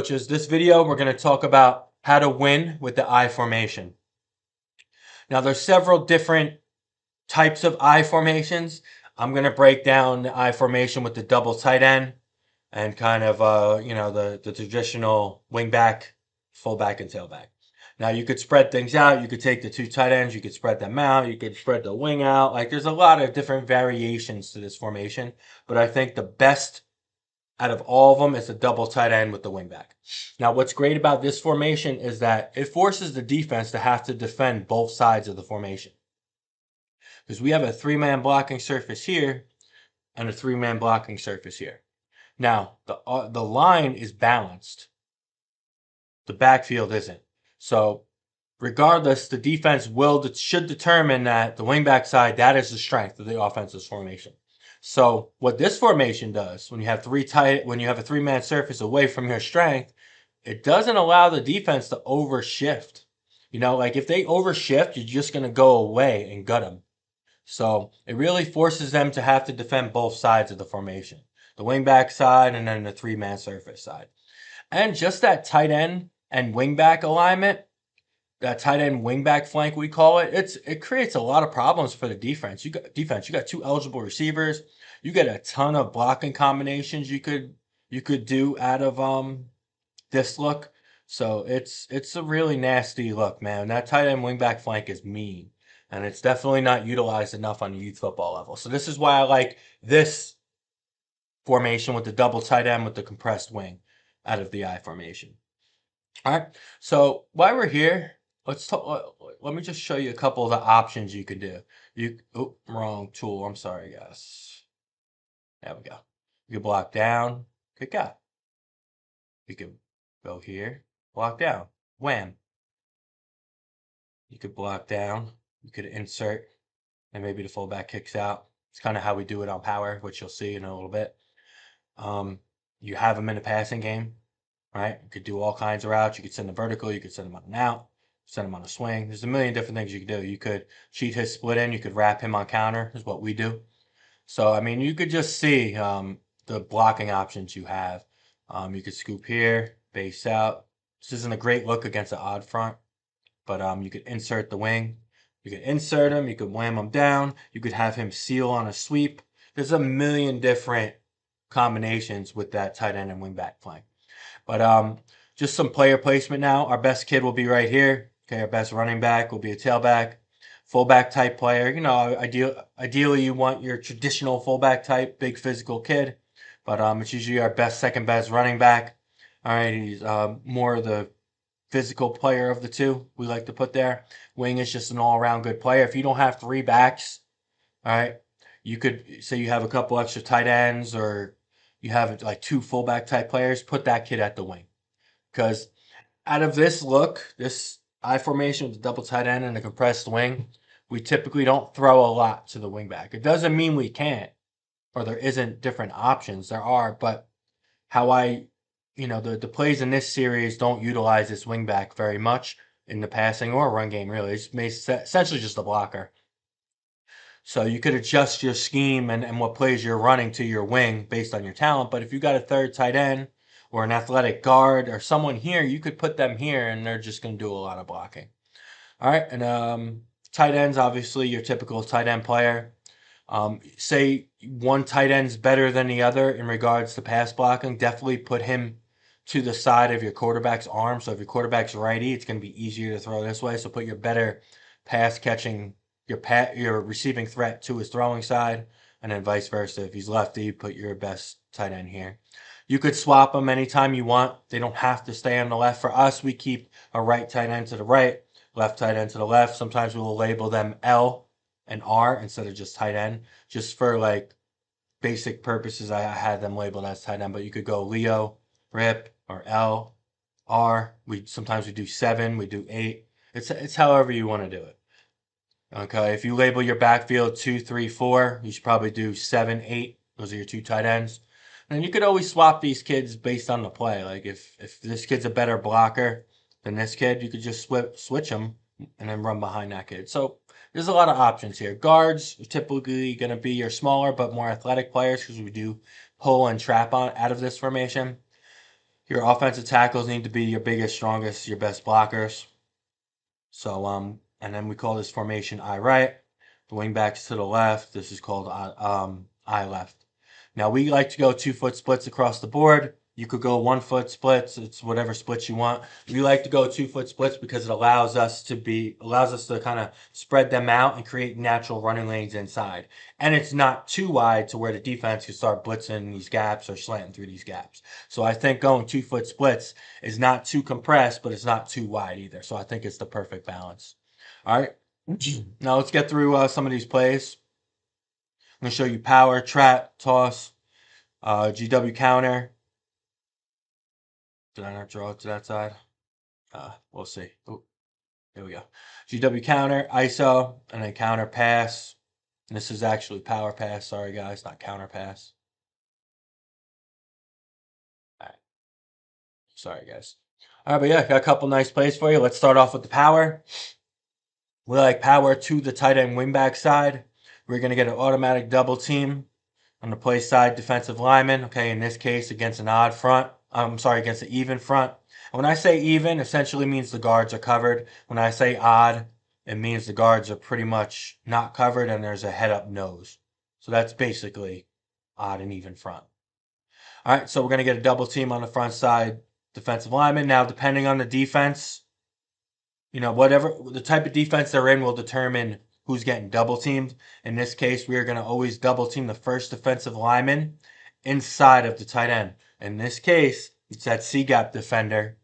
coaches. This video, we're going to talk about how to win with the I formation. Now, there's several different types of I formations. I'm going to break down the I formation with the double tight end and kind of, the traditional wing back, fullback, and tailback. Now, you could spread things out. You could take the two tight ends. You could spread them out. You could spread the wing out. Like, there's a lot of different variations to this formation. But I think the best out of all of them is a double tight end with the wingback. Now, what's great about this formation is that it forces the defense to have to defend both sides of the formation. Because we have a three-man blocking surface here and a three-man blocking surface here. Now, the line is balanced. The backfield isn't. So, regardless, the defense should determine that the wingback side, that is the strength of the offensive formation. So what this formation does, when you have a three-man surface away from your strength, it doesn't allow the defense to overshift. Like if they overshift, you're just going to go away and gut them. So it really forces them to have to defend both sides of the formation, the wingback side and then the three-man surface side. And just that tight end and wingback alignment, that tight end wingback flank we call it, it creates a lot of problems for the defense. You got two eligible receivers. You get a ton of blocking combinations you could do out of this look. So it's a really nasty look, man. That tight end wingback flank is mean, and it's definitely not utilized enough on the youth football level. So this is why I like this formation with the double tight end with the compressed wing out of the I formation. All right. So while we're here, let's talk. Let me just show you a couple of the options you could do. Wrong tool. I'm sorry, guys. There we go. You can block down, kick out. You can go here, block down, wham. You could block down. You could insert, and maybe the fullback kicks out. It's kind of how we do it on power, which you'll see in a little bit. You have them in a passing game, right? You could do all kinds of routes. You could send them vertical. You could send them on an out. Send him on a swing. There's a million different things you could do. You could cheat his split in. You could wrap him on counter, is what we do. So, I mean, you could just see the blocking options you have. You could scoop here, base out. This isn't a great look against an odd front, but you could insert the wing. You could insert him. You could wham him down. You could have him seal on a sweep. There's a million different combinations with that tight end and wingback flank. But just some player placement now. Our best kid will be right here. Okay, our best running back will be a tailback. Fullback type player. Ideally you want your traditional fullback type, big physical kid. But it's usually our second best running back. All right, he's more of the physical player of the two we like to put there. Wing is just an all-around good player. If you don't have three backs, all right, you could say you have a couple extra tight ends or you have like two fullback type players, put that kid at the wing. Because out of this look, this I formation with the double tight end and the compressed wing, we typically don't throw a lot to the wingback. It doesn't mean we can't or there isn't different options. There are, but the plays in this series don't utilize this wingback very much in the passing or run game, really. It's essentially just a blocker. So you could adjust your scheme and what plays you're running to your wing based on your talent. But if you got a third tight end or an athletic guard or someone here, you could put them here and they're just going to do a lot of blocking. All right. And tight ends, obviously, your typical tight end player. Say one tight end's better than the other in regards to pass blocking. Definitely put him to the side of your quarterback's arm. So if your quarterback's righty, it's going to be easier to throw this way. So put your better pass catching your receiving threat to his throwing side, and then vice versa. If he's lefty, put your best tight end here. You could swap them anytime you want. They don't have to stay on the left. For us, we keep a right tight end to the right, left tight end to the left. Sometimes we will label them L and R instead of just tight end. Just for like basic purposes, I had them labeled as tight end, but you could go Leo, Rip, or L, R. Sometimes we do 7, we do 8. It's however you want to do it. Okay, if you label your backfield 2, 3, 4, you should probably do 7, 8. Those are your two tight ends. And you could always swap these kids based on the play. Like if this kid's a better blocker than this kid, you could just switch them and then run behind that kid. So there's a lot of options here. Guards are typically going to be your smaller but more athletic players because we do pull and trap out of this formation. Your offensive tackles need to be your biggest, strongest, your best blockers. So, and then we call this formation I right. The wing backs to the left. This is called I left. Now we like to go 2-foot splits across the board. You could go 1-foot splits. It's whatever splits you want. We like to go 2-foot splits because it allows us to kind of spread them out and create natural running lanes inside. And it's not too wide to where the defense can start blitzing these gaps or slanting through these gaps. So I think going 2-foot splits is not too compressed, but it's not too wide either. So I think it's the perfect balance. All right. Now let's get through some of these plays. I'm going to show you power, trap, toss, GW counter. Did I not draw it to that side? We'll see. Ooh, here we go. GW counter, ISO, and then counter pass. And this is actually power pass. Sorry, guys, not counter pass. All right. Sorry, guys. All right, but yeah, got a couple nice plays for you. Let's start off with the power. We like power to the tight end wingback side. We're going to get an automatic double team on the play side defensive lineman. Okay, in this case, against an odd front. Against an even front. And when I say even, essentially means the guards are covered. When I say odd, it means the guards are pretty much not covered and there's a head up nose. So that's basically odd and even front. All right, so we're going to get a double team on the front side defensive lineman. Now, depending on the defense, whatever the type of defense they're in will determine who's getting double teamed. In this case, we are going to always double team the first defensive lineman inside of the tight end. In this case, it's that C-gap defender.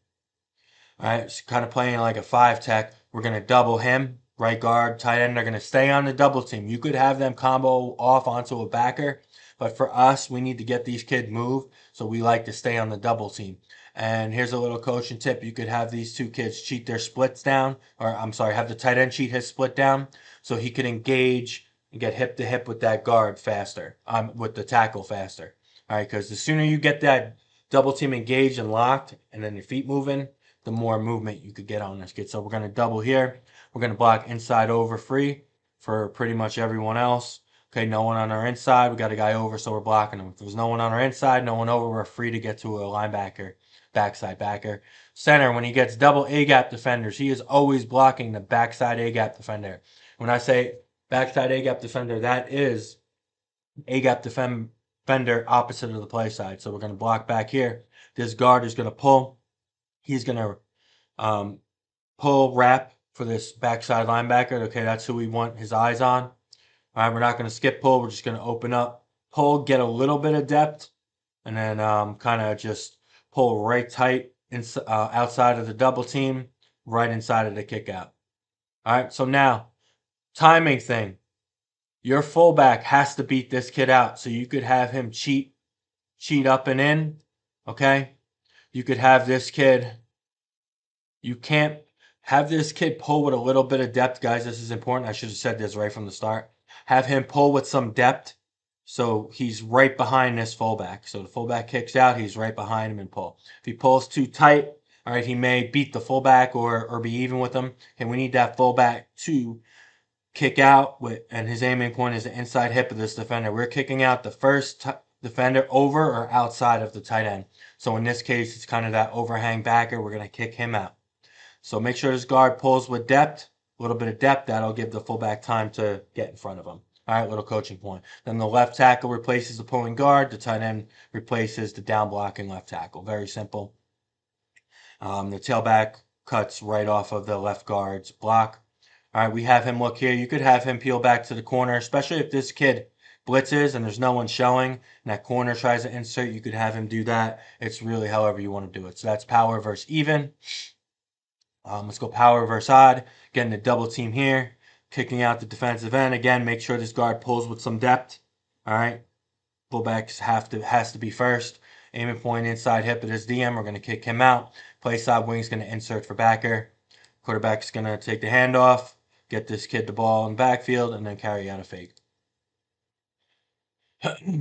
All right, it's kind of playing like a 5-tech. We're going to double him. Right guard, tight end, they're going to stay on the double team. You could have them combo off onto a backer, but for us, we need to get these kids moved, so we like to stay on the double team. And here's a little coaching tip. You could have these two kids cheat their splits down, or have the tight end cheat his split down so he could engage and get hip to hip with that guard faster, with the tackle faster. All right, because the sooner you get that double team engaged and locked and then your feet moving, the more movement you could get on this kid. So we're going to double here. We're going to block inside over free for pretty much everyone else. Okay, no one on our inside. We got a guy over, so we're blocking him. If there's no one on our inside, no one over, we're free to get to a linebacker. Backside backer. Center, when he gets double A-gap defenders, he is always blocking the backside A-gap defender. When I say backside A-gap defender, that is A-gap defender opposite of the play side. So we're going to block back here. This guard is going to pull. He's going to pull wrap for this backside linebacker. Okay, that's who we want his eyes on. All right, we're not going to skip pull. We're just going to open up, pull, get a little bit of depth, and then kind of just pull right tight outside of the double team, right inside of the kick out. All right, so now, timing thing. Your fullback has to beat this kid out. So you could have him cheat up and in, okay? You could have this kid, you can't have this kid pull with a little bit of depth, guys. This is important. I should have said this right from the start. Have him pull with some depth. So he's right behind this fullback. So the fullback kicks out, he's right behind him and pull. If he pulls too tight, all right, he may beat the fullback or be even with him. And we need that fullback to kick out and his aiming point is the inside hip of this defender. We're kicking out the first defender over or outside of the tight end. So in this case, it's kind of that overhang backer. We're going to kick him out. So make sure this guard pulls with depth, a little bit of depth. That'll give the fullback time to get in front of him. All right, little coaching point. Then the left tackle replaces the pulling guard. The tight end replaces the down blocking left tackle. Very simple. The tailback cuts right off of the left guard's block. All right, we have him look here. You could have him peel back to the corner, especially if this kid blitzes and there's no one showing and that corner tries to insert. You could have him do that. It's really however you want to do it. So that's power versus even. Let's go power versus odd. Getting the double team here. Kicking out the defensive end. Again, make sure this guard pulls with some depth. All right. Fullbacks has to be first. Aiming point inside hip of this DM. We're going to kick him out. Play side wing is going to insert for backer. Quarterback's going to take the handoff. Get this kid the ball in the backfield and then carry out a fake.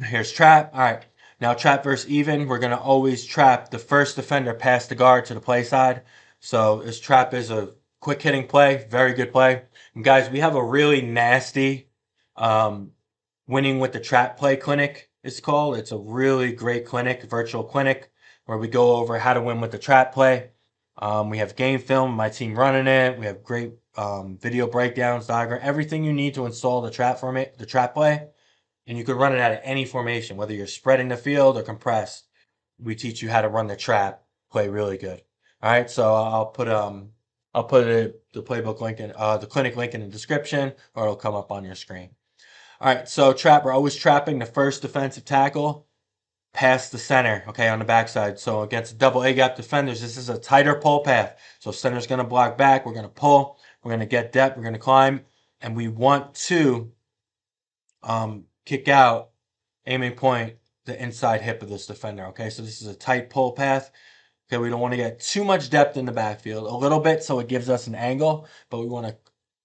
Here's trap. All right. Now trap versus even. We're going to always trap the first defender past the guard to the play side. So this trap is a quick hitting play. Very good play. And guys, we have a really nasty winning with the trap play clinic, it's called. It's a really great clinic, virtual clinic. where we go over how to win with the trap play. We have game film, my team running it. We have great video breakdowns, diagram, everything you need to install the trap play, and you can run it out of any formation, whether you're spreading the field or compressed. We teach you how to run the trap play really good. All right, so I'll put the playbook link in the clinic link in the description, or it'll come up on your screen. All right, so we're always trapping the first defensive tackle past the center, okay, on the backside. So against double A gap defenders, this is a tighter pull path. So center's going to block back. We're going to pull. We're going to get depth. We're going to climb. And we want to kick out, aiming point, the inside hip of this defender, okay? So this is a tight pull path. Okay, we don't want to get too much depth in the backfield. A little bit so it gives us an angle, but we want to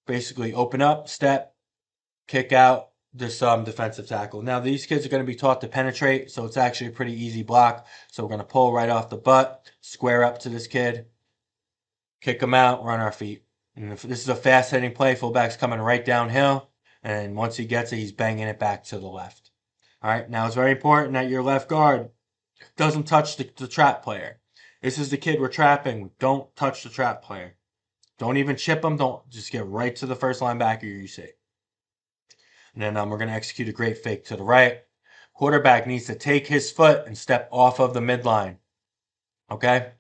basically open up, step, kick out this defensive tackle. Now, these kids are going to be taught to penetrate, so it's actually a pretty easy block. So we're going to pull right off the butt, square up to this kid, kick him out, run our feet. And if this is a fast-hitting play, fullback's coming right downhill, and once he gets it, he's banging it back to the left. All right, now it's very important that your left guard doesn't touch the trap player. This is the kid we're trapping. Don't touch the trap player. Don't even chip him. Don't just get right to the first linebacker you see. And then we're going to execute a great fake to the right. Quarterback needs to take his foot and step off of the midline. Okay?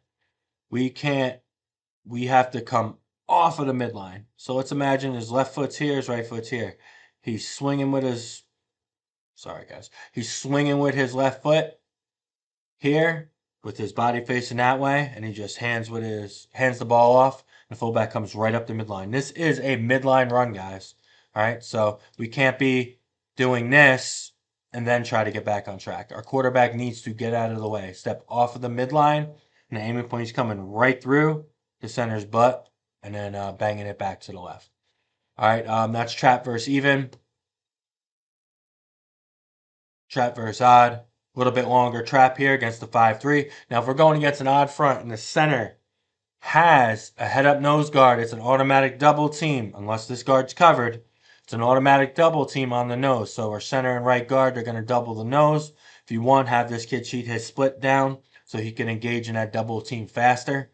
We have to come off of the midline. So let's imagine his left foot's here, his right foot's here. He's swinging with his, sorry guys. He's swinging with his left foot here with his body facing that way, and he just hands the ball off. The fullback comes right up the midline. This is a midline run, guys. All right, so we can't be doing this and then try to get back on track. Our quarterback needs to get out of the way, step off of the midline, and the aiming point is coming right through the center's butt, and then banging it back to the left. All right, that's trap versus even. Trap versus odd. A little bit longer trap here against the 5-3. Now, if we're going against an odd front and the center has a head-up nose guard, it's an automatic double team. Unless this guard's covered, it's an automatic double team on the nose. So our center and right guard, they're going to double the nose. If you want, have this kid cheat his split down so he can engage in that double team faster.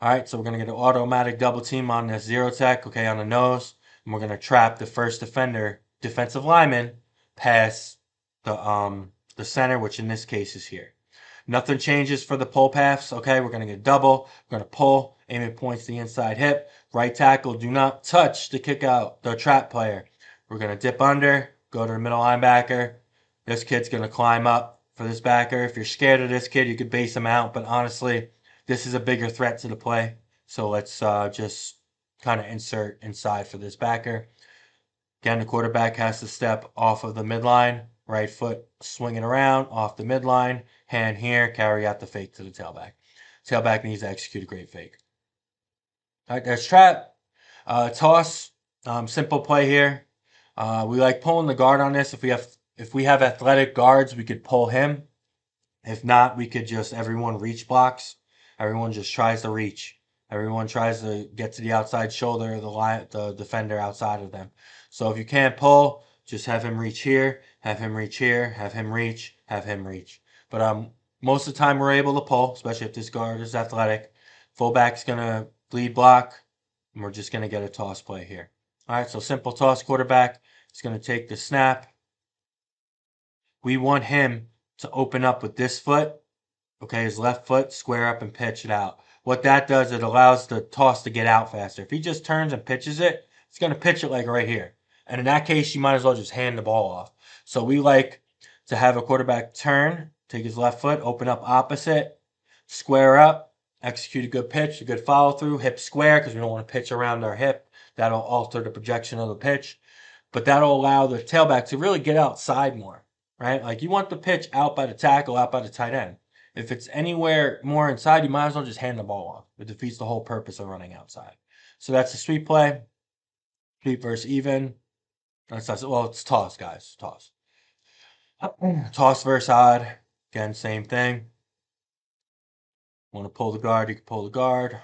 All right, so we're going to get an automatic double team on this zero tech, okay, on the nose. And we're going to trap the first defensive lineman, past the center, which in this case is here. Nothing changes for the pull paths. Okay, we're going to get double. We're going to pull. Aiming points the inside hip. Right tackle, do not touch the kick out, the trap player. We're going to dip under, go to the middle linebacker. This kid's going to climb up for this backer. If you're scared of this kid, you could base him out. But honestly, this is a bigger threat to the play. So let's just kind of insert inside for this backer. Again, the quarterback has to step off of the midline. Right foot swinging around off the midline. Hand here, carry out the fake to the tailback. Tailback needs to execute a great fake. All right, there's trap. Toss. Simple play here. We like pulling the guard on this. If we have athletic guards, we could pull him. If not, we could just everyone reach blocks. Everyone just tries to reach. Everyone tries to get to the outside shoulder of the defender outside of them. So if you can't pull, just have him reach here, have him reach here, have him reach, have him reach. But most of the time we're able to pull, especially if this guard is athletic. Fullback's gonna lead block, and we're just gonna get a toss play here. All right, so simple toss. Quarterback is gonna take the snap. We want him to open up with this foot. Okay, his left foot, square up and pitch it out. What that does, it allows the toss to get out faster. If he just turns and pitches it, it's going to pitch it like right here. And in that case, you might as well just hand the ball off. So we like to have a quarterback turn, take his left foot, open up opposite, square up, execute a good pitch, a good follow through, hip square, because we don't want to pitch around our hip. That'll alter the projection of the pitch. But that'll allow the tailback to really get outside more, right? Like you want the pitch out by the tackle, out by the tight end. If it's anywhere more inside, you might as well just hand the ball off. It defeats the whole purpose of running outside. So that's the sweep play. Sweep versus even. Well, it's toss, guys. Toss. Toss versus odd. Again, same thing. Want to pull the guard, you can pull the guard.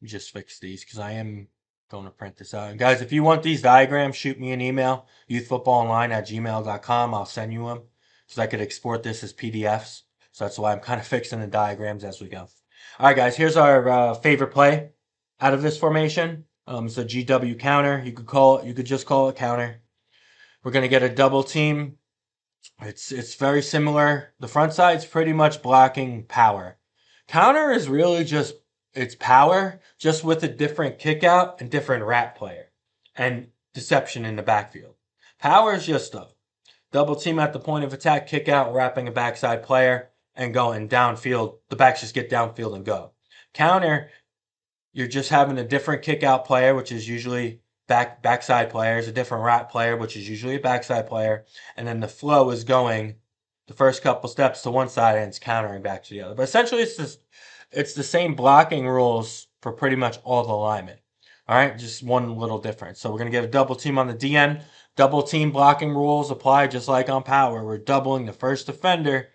We just fix these because I am Going to print this out. And guys, if you want these diagrams, shoot me an email, youthfootballonline@gmail.com. I'll send you them so I could export this as PDFs. So that's why I'm kind of fixing the diagrams as we go. All right, guys, here's our favorite play out of this formation. It's a GW counter. You could just call it counter. We're going to get a double team. It's very similar. The front side's pretty much blocking power. Counter is really just it's power, just with a different kick out and different wrap player and deception in the backfield. Power is just a double team at the point of attack, kick out, wrapping a backside player and going downfield. The backs just get downfield and go. Counter, you're just having a different kick out player, which is usually backside players, a different wrap player, which is usually a backside player, and then the flow is going the first couple steps to one side and it's countering back to the other. But essentially, it's the same blocking rules for pretty much all the linemen. All right, just one little difference. So we're gonna get a double team on the DN. Double team blocking rules apply just like on power. We're doubling the first defender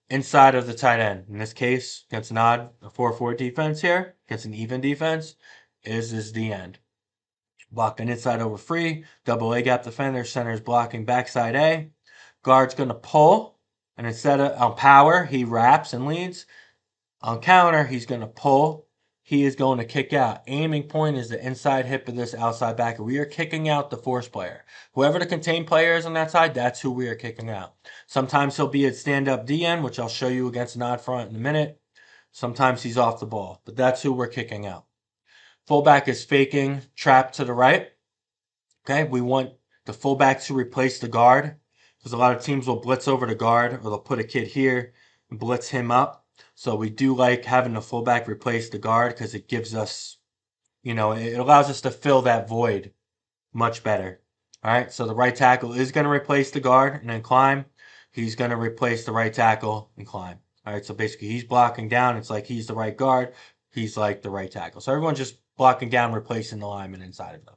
inside of the tight end. In this case, against an odd, a 4-4 defense here, against an even defense, is this D end. Blocking inside over free, double A gap defender, center's blocking backside A. Guard's going to pull, and instead of on power, he wraps and leads. On counter, he's going to pull. He is going to kick out. Aiming point is the inside hip of this outside backer. We are kicking out the force player. Whoever the contained player is on that side, that's who we are kicking out. Sometimes he'll be at stand-up DN, which I'll show you against an odd front in a minute. Sometimes he's off the ball, but that's who we're kicking out. Fullback is faking trap to the right. Okay, we want the fullback to replace the guard because a lot of teams will blitz over the guard or they'll put a kid here and blitz him up. So we do like having the fullback replace the guard because it gives us, it allows us to fill that void much better. All right, so the right tackle is going to replace the guard and then climb. He's going to replace the right tackle and climb. All right, so basically he's blocking down. It's like he's the right guard. He's like the right tackle. So everyone's just blocking down, replacing the lineman inside of them.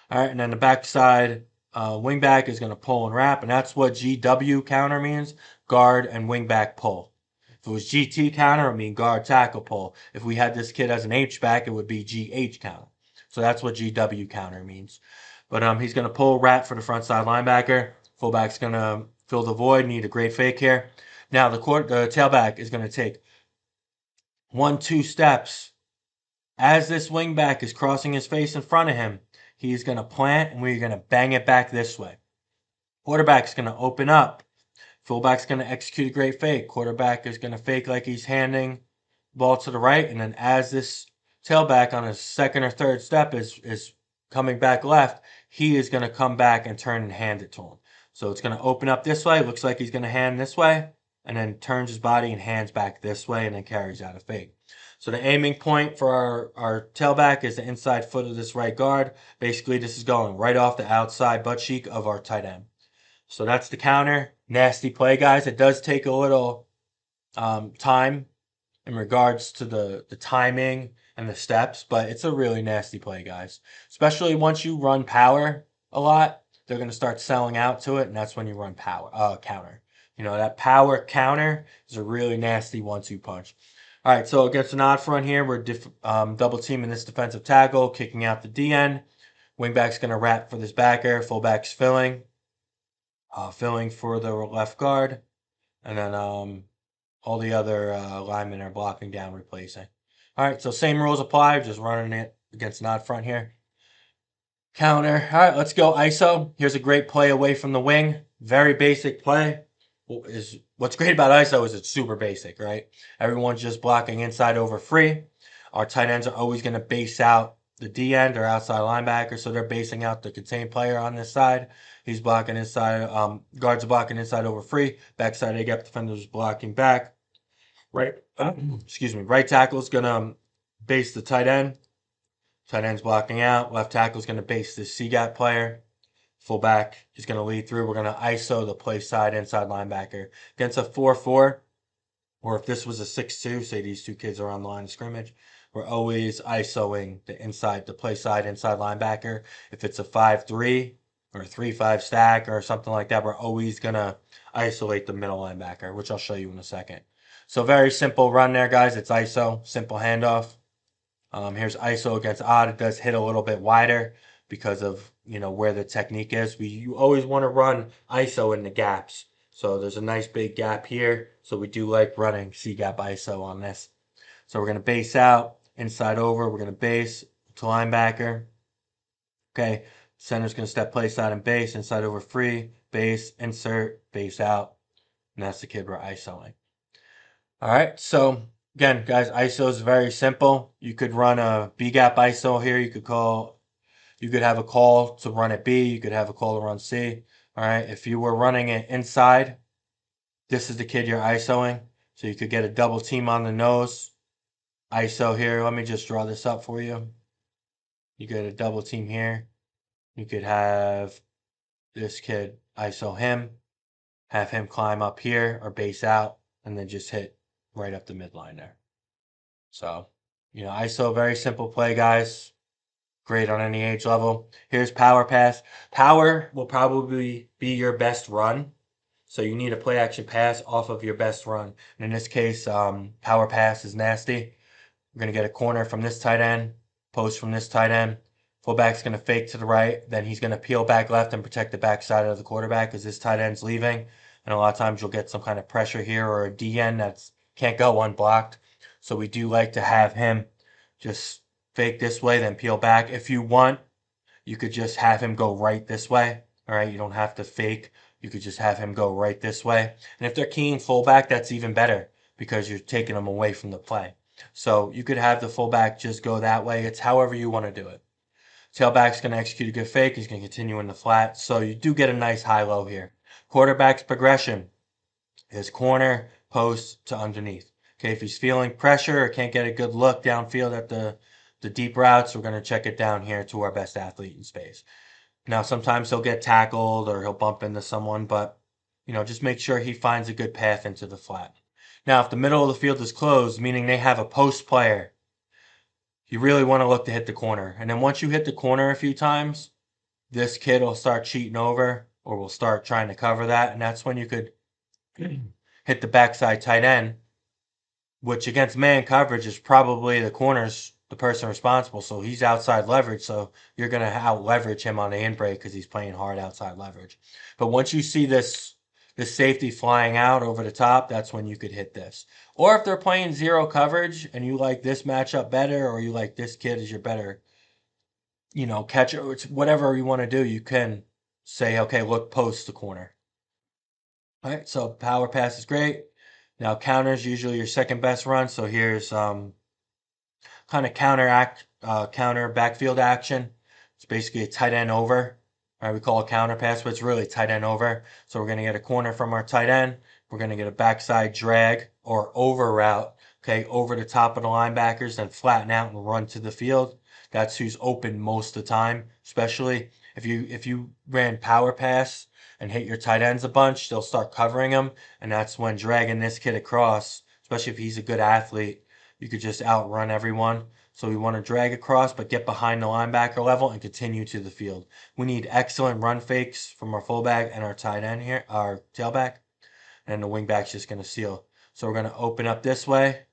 All right, and then the backside wing back is going to pull and wrap, and that's what GW counter means, guard and wing back pull. If it was GT counter, it would mean guard tackle pull. If we had this kid as an H back, it would be GH counter. So that's what GW counter means. But he's going to pull wrap for the front side linebacker. Fullback's going to fill the void, need a great fake here. Now the tailback is going to take 1-2 steps. As this wingback is crossing his face in front of him, he's going to plant and we're going to bang it back this way. Quarterback's going to open up. Fullback's going to execute a great fake. Quarterback is going to fake like he's handing the ball to the right. And then as this tailback on his second or third step is coming back left, he is going to come back and turn and hand it to him. So it's going to open up this way. Looks like he's going to hand this way. And then turns his body and hands back this way and then carries out a fake. So the aiming point for our tailback is the inside foot of this right guard. Basically, this is going right off the outside butt cheek of our tight end. So that's the counter. Nasty play, guys. It does take a little time in regards to the timing and the steps, but it's a really nasty play, guys. Especially once you run power a lot, they're going to start selling out to it, and that's when you run counter. That power counter is a really nasty 1-2 punch. All right, so against an odd front here, we're double teaming this defensive tackle, kicking out the DN. Wingback's going to wrap for this backer. Fullback's filling for the left guard. And then all the other linemen are blocking down, replacing. All right, so same rules apply, just running it against an odd front here. Counter. All right, let's go ISO. Here's a great play away from the wing. Very basic play. What's great about ISO is it's super basic, right? Everyone's just blocking inside over free. Our tight ends are always going to base out the D end or outside linebacker, so they're basing out the contained player on this side. He's blocking inside. Guards are blocking inside over free. Backside A gap defenders blocking back. Right. Right tackle is going to base the tight end. Tight end's blocking out. Left tackle is going to base the C gap player. Fullback is going to lead through. We're going to ISO the play side inside linebacker. Against a 4-4, or if this was a 6-2, say these two kids are on the line of scrimmage, we're always ISOing the play side inside linebacker. If it's a 5-3 or a 3-5 stack or something like that, we're always going to isolate the middle linebacker, which I'll show you in a second. So very simple run there, guys. It's ISO, simple handoff. Here's ISO against odd. It does hit a little bit wider because of where the technique is. You always want to run ISO in the gaps. So there's a nice big gap here. So we do like running C gap ISO on this. So we're going to base out, inside over. We're going to base to linebacker. Okay, center's going to step play side and base, inside over free, base, insert, base out. And that's the kid we're ISOing. All right, so again, guys, ISO is very simple. You could run a B gap ISO here. You could have a call to run at B. You could have a call to run C. All right, if you were running it inside, this is the kid you're ISOing. So you could get a double team on the nose. ISO here. Let me just draw this up for you. You get a double team here. You could have this kid ISO him, have him climb up here or base out, and then just hit right up the midline there. So, ISO, very simple play, guys. Great on any age level. Here's power pass. Power will probably be your best run. So you need a play action pass off of your best run. And in this case, power pass is nasty. We're going to get a corner from this tight end, post from this tight end. Fullback's going to fake to the right. Then he's going to peel back left and protect the backside of the quarterback because this tight end's leaving. And a lot of times you'll get some kind of pressure here or a DN that can't go unblocked. So we do like to have him just fake this way, then peel back. If you want, you could just have him go right this way. All right, you don't have to fake. You could just have him go right this way. And if they're keying fullback, that's even better because you're taking them away from the play. So you could have the fullback just go that way. It's however you want to do it. Tailback's going to execute a good fake. He's going to continue in the flat. So you do get a nice high-low here. Quarterback's progression is corner, post to underneath. Okay, if he's feeling pressure or can't get a good look downfield at the deep routes, we're going to check it down here to our best athlete in space. Now, sometimes he'll get tackled or he'll bump into someone, but, just make sure he finds a good path into the flat. Now, if the middle of the field is closed, meaning they have a post player, you really want to look to hit the corner. And then once you hit the corner a few times, this kid will start cheating over or will start trying to cover that. And that's when you could hit the backside tight end, which against man coverage is probably the corner's the person responsible. So he's outside leverage. So you're going to out leverage him on the in break because he's playing hard outside leverage. But once you see this safety flying out over the top, that's when you could hit this. Or if they're playing zero coverage and you like this matchup better, or you like this kid as your better, catcher, it's whatever you want to do, you can say, okay, look, post the corner. All right, so power pass is great. Now counters usually your second best run. So here's kind of counter backfield action. It's basically a tight end over. All right, we call it counter pass, but it's really tight end over. So we're going to get a corner from our tight end. We're going to get a backside drag or over route, okay, over the top of the linebackers, then flatten out and run to the field. That's who's open most of the time, especially if you ran power pass and hit your tight ends a bunch, they'll start covering them, and that's when dragging this kid across, especially if he's a good athlete, you could just outrun everyone. So we want to drag across, but get behind the linebacker level and continue to the field. We need excellent run fakes from our fullback and our tight end here, our tailback, and the wingback's just going to seal. So we're going to open up this way,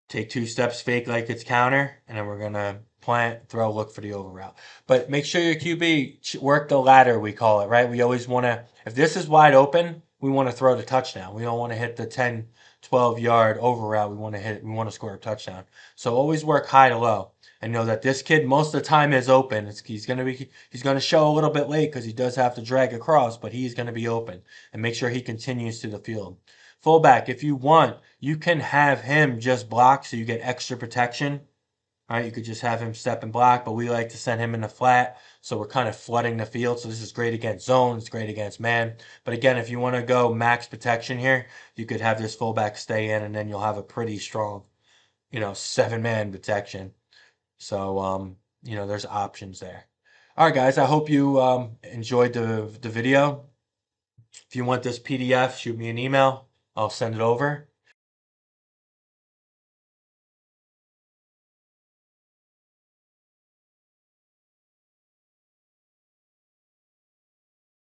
take 2 steps, fake like it's counter, and then we're going to plant, throw, look for the over route. But make sure your QB work the ladder, we call it, right? We always want to, if this is wide open, we want to throw the touchdown. We don't want to hit the 10, 12-yard over route. We want to score a touchdown. So always work high to low and know that this kid most of the time is open. He's going to show a little bit late because he does have to drag across, but he's going to be open, and make sure he continues to the field. Fullback, if you want, you can have him just block so you get extra protection. All right, you could just have him step and block, but we like to send him in the flat, so we're kind of flooding the field. So this is great against zone, it's great against man. But again, if you want to go max protection here, you could have this fullback stay in, and then you'll have a pretty strong, 7-man protection. So, there's options there. All right, guys, I hope you enjoyed the video. If you want this PDF, shoot me an email. I'll send it over.